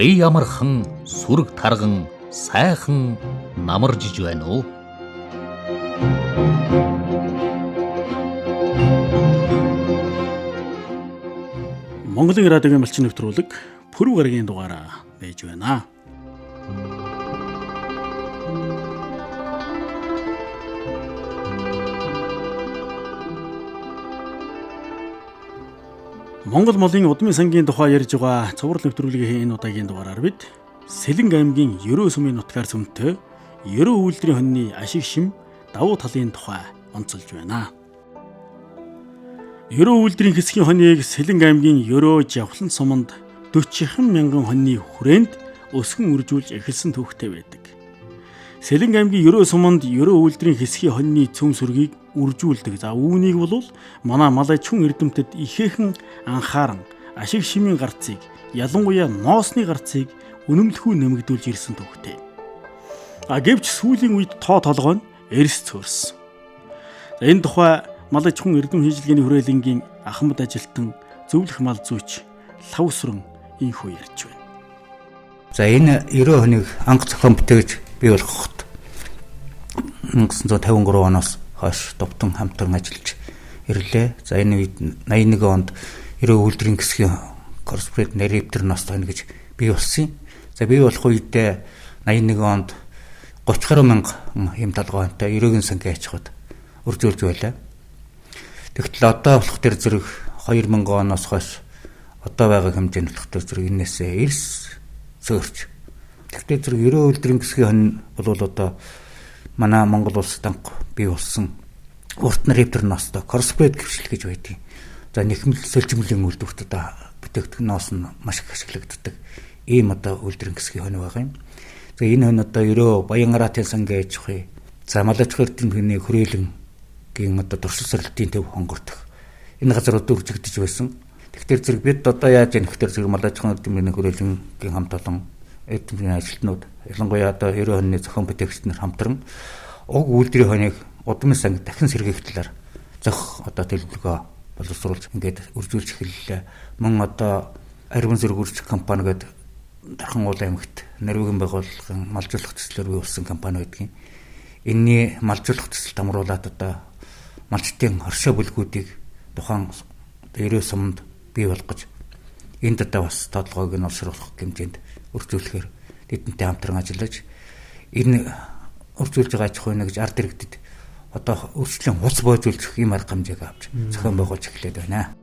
бие амархан, сүрэг тарган, сайхан намаржиж байна уу? Монголын радиогийн малчин нэвтрүүлэг Пүрэв гарагийн дугаараа байж байна. Монгол молын удмын сангийн тухай ярьж байгаа цуврал нэвтрүүлгийн энэ удаагийн дугаараар бид Сэлэнг аймгийн Ерөө сумын нутгаар цөмтэй Ерөө үйлдвэрийн хоньны ашиг шим давуу талын тухай онцолж байна. Ерөө үйлдвэрийн хэсгийн хоньыг Сэлэнг аймгийн Ерөө Жавхлан суманд 40 мянган хоньны хүрээнд өсгөн үржүүлж эхэлсэн түүхтэй байдаг. Сэлэнг аймгийн Ерөө суманд Ерөө үйлдвэрийн хэсгийн хоньны цөм сүргийг үржүүлдэг. За үүнийг бол манай мал аж ахуйн эрдэмтэд ихээхэн анхааран ашиг шимийн гарцыг, ялангуяа ноосны гарцыг үнэмлэхүй нэмэгдүүлж ирсэн түүхтэй. Гэвч сүүлийн үед тоо толгой нь эрс цөөрсөн. Энэ тухай мал аж ахуйн эрдэм хийжлэгээний хүрээлэнгийн ахмад ажилтан зөвлөх мал зүйч Лавсран ийхүү ярьж байна. За энэ Ерөө хоньыг анх зохион бүтээгч бий болгоход 1953 оноос хойш довтон хамтран ажиллаж ирлээ. За энэ үед 81 онд Ерөө үйлдвэрийн хэсгийн корпорат нарийнтер ност хонь гэж бий болсон юм. За бий болох үедээ 81 онд 30 гаруй мянга юм талгайтай Ерөөгийн сангийн аж ахуйд үржүүлж байлаа. Тэгтэл одоо болох төр зэрэг 2000 оноос хойш одоо байгаа хэмжээнд болох төр зэрэг энээсээ эрс цөөрч. Тэгтээ зэрэг Ерөө үйлдвэрийн хэсгийн хонь бол одоо манай Монгол улсад анх бий болсон урт нарийнтер ностой корпорат гэрчлэл гэж байдгийг. За нэхмэл сэлжмэлийн үйлдвэрт одоо бүтээгдэхүүн ноос нь маш их ашиглагддаг. Ийм одоо үйлдвэрийн хэсгийн хонь байгаа юм. За энэ хонь одоо Ерөө Баянгаратын сангийн аж ахуй, за мал аж ахуй эрдэмтний хүрээлэнгийн одоо туршил сорилтын төв хонгордох энэ газрууд үржигдэж байсан. Тэгэхээр зэрэг бид одоо яаж яах вэ? Зэрэг мал аж ахуйн эрдэмтний хүрээлэнгийн хамт олон эрдэмтний ажилтнууд, ялангуяа одоо Ерөө хоньны зохион бүтээгчид нар хамтран уг үйлдвэрийн хоньыг удмын санг дахин сэргээх талаар зөх одоо төлөвлөгөө боловсруулж ингээд үржүүлж эхэллээ. Мөн одоо Ариун зэрэг үржих компани гэдэг Дархан уул аймагт Норвегийн байгууллагын малжуулах төслөөр бий болсон компани байдгийн. Энэний малжуулах төсөлд хамруулад одоо малчтын хоршоо бүлгүүдийг тухайн Ерөө суманд бий болгож энд одоо бас тодлогоог нь олшруулах хэмжээнд үржүүлэхээр тэдэнтэй хамтран ажиллаж энэ үржүүлж байгаа аж ахуйн гэж ард иргэдэд одоо өөрчлөлийн хуц боожуулах юм арга хэмжээг авч зохион байгуулж эхлэв байна.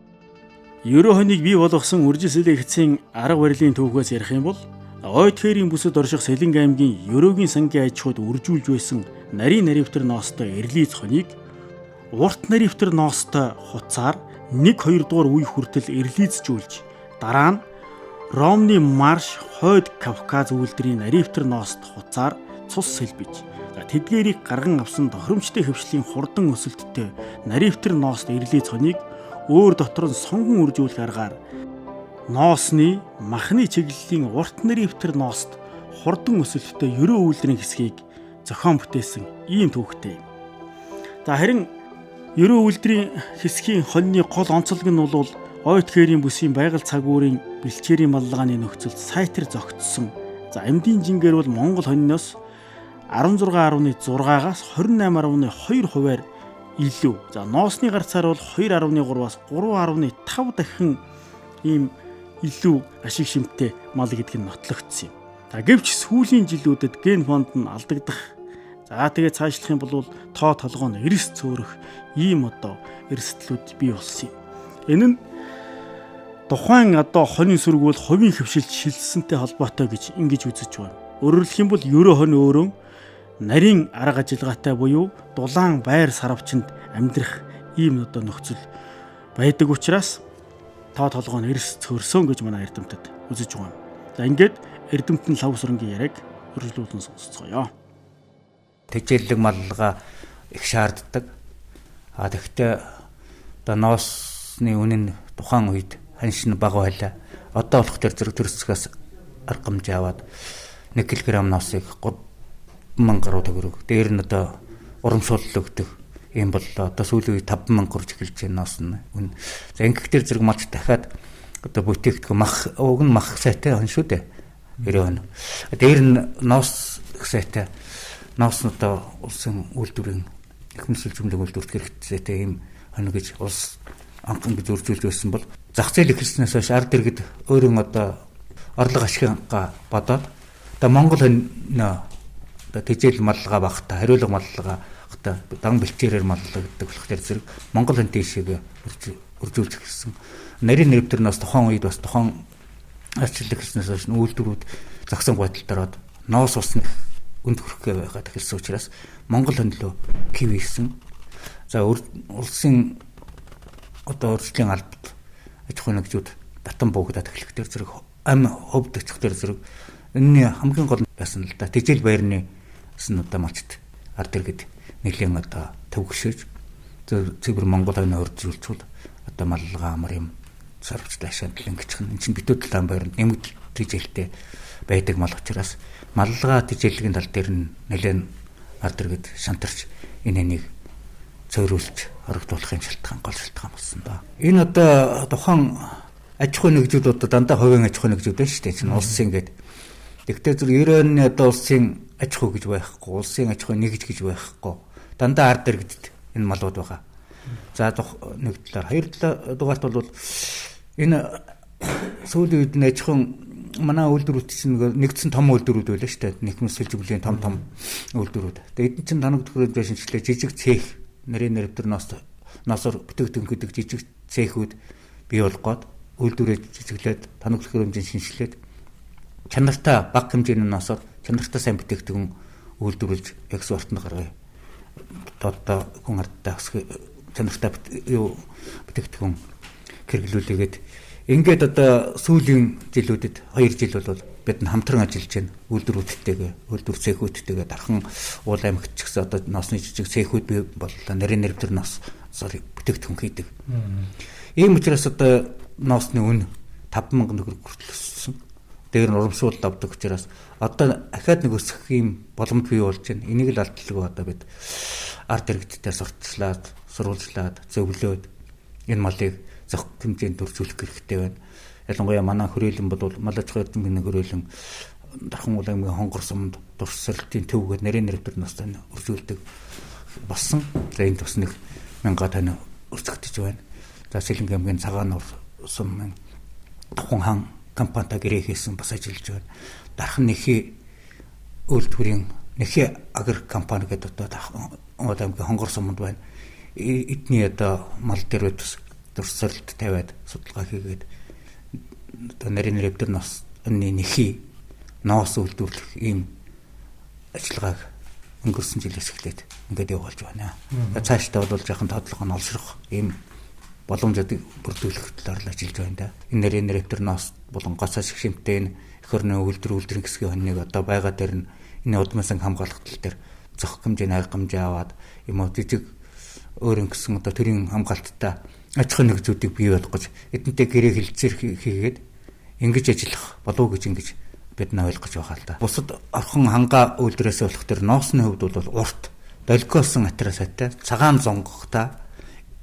Ерөө хоньыг бий болгосон үржилсэлээ хэцийн арга барилын түүхээс ярих юм бол ойд хээрийн бүсэд орших Сэлэнг аймгийн Ерөөгийн сангийн аж ахуйд үржүүлж байсан нарийн нарийнтер ноостой эрлиз хоньыг урт нарийнтер ноостой хуцаар 1-2 дугаар үе хүртэл эрлизжүүлж дараа нь Ромны марш хойд Кавказ үйлдвэрийн нарийнтер ност хуцаар цус сэлбэж тэдгээрийг гарган авсан тохиромжтой хөвшлийн хурдан өсөлттэй нарийнтер ност эрлиз хоньыг өөр дотор нь сонгон үржүүлэх аргаар ноосны махны чиглэлийн урт нарийнтер ност хурдан өсөлттэй Ерөө үйлдвэрийн хэсгийг зохион бүтээсэн ийм түүхтэй. За харин Ерөө үйлдвэрийн хэсгийн хоньны гол онцлог нь бол ойд хээрийн бүсийн байгаль цагуурийн бэлчээрийн маллагааны нөхцөлд сайтар зогтсон. За амьдын жингээр бол Монгол хоньноос 16.6-аас 28.2%-аар илүү. За ноосны гарцаар бол 2.3-аас 3.5 дахин ийм илүү ашиг шимттэй мал гэдэг нь нотлогдсон юм. Гэвч сүүлийн жилүүдэд ген фонд нь алдагдах. За тэгээд цаашлах юм бол тоо толгой нь эрс цөөрөх ийм одоо эрсдлүүд бий болсон юм. Энэ нь тухайн одоо хоньны сүрэг бол хувийн хөвшилт шилжсэнтэй холбоотой гэж ингэж үзэж байна. Өөрөөр хэлэх юм бол Ерөө хонь өөрөө нарийн арга ажиллагаатай буюу дулаан байр сарвчанд амьдрах ийм одоо нөхцөл байдаг учраас тоо толгой нь эрс цөөрсөн гэж манай эрдэмтэд үзэж байгаа. За ингээд эрдэмтэн Лавсрангийн яриаг өргөжлүүлэн сонсцгоё. Тэжээлэг маллага их шаарддаг. Тэгэхдээ одоо ноосны үнэ нь тухайн үед ханшин бага байлаа. Одоо болох төр зэрэг төрсгөөс арга хэмжээ аваад 1 кг ноосыг 3000 гаруй төгрөг. Дээр нь одоо урамшуулал өгдөг. Ийм бол одоо сүүлийн үед 5000 гарч эхэлж байна ноос нь. За ингэхдээ зэрэг малч дахиад одоо бүтээгдэхүүн мах уг нь мах сайтай хон шүү дээ. 90 он. Дээр нь ноос их сайтай ноосноодоо улсын үйлдвэрийн эхмэсэл зөвлөмөл үйлдвэрт хэрэгцээтэй ийм хоног гэж улс анхан гэж үржүүлж байсан бол зах зээл ихэлснээс хойш ард иргэд өөрийн одоо орлого ашиггаа бодоод одоо Монгол одоо тэжээл маллага багтаа хариулга маллага багтаа дан бэлчээрээр маллагдаг болохоор зэрэг Монгол хэн тийшээ үржүүлж эхэлсэн. Нарийн нэрвтэр нас тухайн үед бас тухайн арчлал ихэлснээс хойш үйлдвэрүүд зогсон байдалд ороод ноос усны үнд хүрэх байгаад эхэлсэн учраас Монгол хөндлөө кивсэн. За улсын одоо урьдчилан албад аж ахуйн нэгжүүд татан буугдаад эхлэхдээ зэрэг ам ховд очихдэр зэрэг энэ хамгийн гол байсан л да. Тэжээл байрны одоо малчд ард иргэд нэлийн одоо төвгшөөж цэвэр Монгол хойно урьдчилжүүл одоо маллага амар юм сарвч таашаал ингэчих нь чинь битүү талаан байранд нэмэгдэл тэжээлтэй байдаг мал учраас маллага тэжээлгийн тал дээр нь нэлээд ард иргэд шантарч энэнийг цөөрүүлж хоригдуулахын шалтгаан гол шалтгаан болсон да. Энэ одоо тухайн аж ахуйн нэгжүүд одоо дандаа хувийн аж ахуйн нэгжүүд байна шүү дээ. Чинь улсын гэдэг. Тэгтээ зүр 90-ны одоо улсын аж ахуй гэж байхгүй, улсын аж ахуйн нэгж гэж байхгүй. Дандаа ард иргэдэд энэ малууд байгаа. За нэг талаар, хоёр дугаарт бол энэ сүүлийн үед аж ахуйн манай үйлдвэрүүд чинь нэгдсэн том үйлдвэрүүд байлаа шүү дээ. Нэхмэсэл зөвлөлийн том үйлдвэрүүд. Тэгээд эдгээр чинь танаг төхөөрөмж шинжилгээ жижиг цех нарийн нэрвтэр ноосоор бүтээгдэхүүн гэдэг жижиг цехүүд бий болгоод үйлдвэрээ жижиглээд танаг төхөөрөмжийн шинжилгээд чанартай бага хэмжээний ноосоор чанартай сайн бүтээгдэхүүн үйлдвэрлэж экспортод гаргая. Одоо хүн ардтай чанартай бүтээгдэхүүн хэрэглүүлээгээд ингээд одоо сүүлийн жилүүдэд 2 жил бол бид хамтран ажиллаж байна. Үйлдвэрүүдтэйгээ, үйлдвэр цехүүдтэйгээ дархан уул аймагт ч гэсэн одоо ноосны жижиг цехүүд бий боллоо. Нарийн нэрвтэр ноосоор бүтээгдэхүүн хийдэг. Ийм учраас одоо ноосны үн 5,000 төгрөг хүртэл өссөн. Дээр нь урамшуулалт авдаг учраас одоо ахаад нэг өсөх юм боломж бий болж байна. Энийг л алдлаа одоо бид ард иргэдтэй сурталчлаад, сурвалжлаад, зөвлөөд энэ малыг зах хэмжээнд төржүүлэх хэрэгтэй байна. Ялангуяа манай хөрөөлөн бол мал аж ахуйн эрдэмтний хөрөөлөн дархан уул аймгийн хонгор сумд дурсралтын төвгөөр нарийн нэрвтэр ноостой үржүүлдэг болсон. За энэ тус нэг 1000 тонн үржигдэж байна. За Сэлэнг аймгийн цагаан нуур сум тухайн хан компанитай гэрээ хийсэн бас ажиллаж байна. Дархан нэхий үйлдвэрийн нэхий агр компани гэдэг одоо уул аймгийн хонгор сумд байна. Эдний одоо мал дээр дурсралт тавиад судалгаа хийгээд одоо нарийн нэрвтэр ноосны нэхий ноос үйлдвэрлэх ийм ажиллагааг өнгөрсөн жилээс эхлээд ингээд явуулж байна. Цаашдаа бол жоохон тодлого нь олшрох ийм боломжуудыг бүрдүүлэх талаар л ажиллаж байна да. Энэ нарийн нэрвтэр ноос болон гоцоо шигшэмтэй энэ эх орны үйлдвэрийн хэсгийн хоног одоо байгаа дээр нь энэ удмын сан хамгаалах тал дээр зохих хэмжээний арга хэмжээ аваад юм уу жижиг өөрийн гэсэн одоо төрийн хамгаалттай аж ахуйн нэгжүүдийг бий болгож эдэнтэй гэрээ хилцээр хийгээд ингэж ажиллах болов гэж ингэж бид нар ойлгож байгаа л да. Бусад орхон хангаа үйлдвэрээс болох төр ноосны хувьд бол урт долгиосон атрасатай цагаан зонгохтой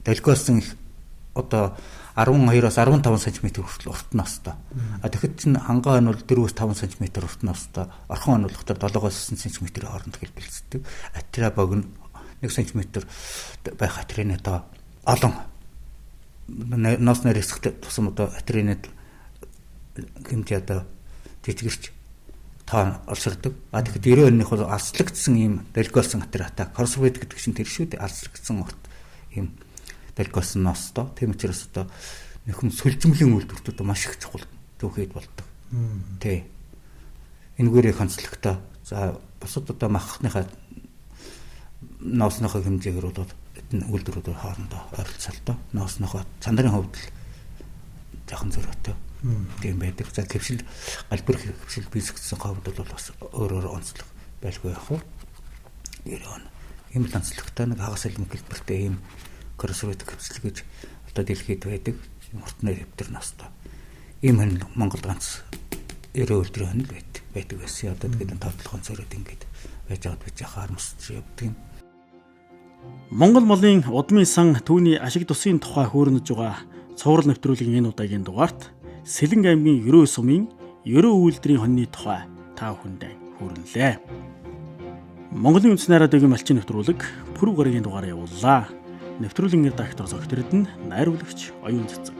долгиосон одоо 12-аас 15 см хүртэл урт ноостой. Тэгэхэд чинь хангаа нь бол 4-5 см урт ноостой. Орхон нь болохоор 7-9 см хооронд хэлбэлцдэг. Атра богино 1 см байх атрины одоо олон ноосны рисктэй тусам одоо атрины хэмжээ одоо жижигэрч тоо олширдаг. Тэгэхээр 90-ных бол алслагдсан ийм долгиолсон атратай корсвет гэдэг чинь тэр шүү дээ. Алслагдсан урт ийм долгиолсон ноостой. Тийм учраас одоо нөхөн сүлжмлийн үйлдвэртүүд маш их чухал төвхөд болдог. Тэ. Энэгээр их онцлогтой. За бусад одоо махныхаа ноосныхоо хэмжээгээр бол үйлдвэрүүд хоорондоо ойролцоолтой. Ноосныхоо цандрын хувьд л жоохон зөрөөтэй. Тийм байдаг. За хөвшил галбир хөвшил бийсгдсэн хувьд бол бас өөр онцлог байлгүй яах вэ? Ийм л онцлогтой нэг хагас элем хэлбэртэй ийм корсвет хөвшил гэж одоо дэлхийд байдаг. Урт нэрвтэр ноостой. Ийм хэн Монгол ганц 90 үйлдвэрийн хоног байдаг байсан. Одоо тэгээд тавталгаан зөрөөд ингээд байж аваад бич харамсч явдаг юм. Монгол малын удмын сан түүний ашиг тусын тухай хөөрнөж байгаа цуврал нэвтрүүлгийн энэ удаагийн дугаарт Сэлэнг аймгийн 9 сумын ерөө үйлдвэрийн хоньны тухай та бүхэндээ хүргэлээ. Монголын үндэсний радиогийн малчин нэвтрүүлэг пүрэв гарагийн дугаараа явууллаа. Нэвтрүүлгийн редактор Зогт Эрдэнэ, найруулагч Оюун Цэцэг.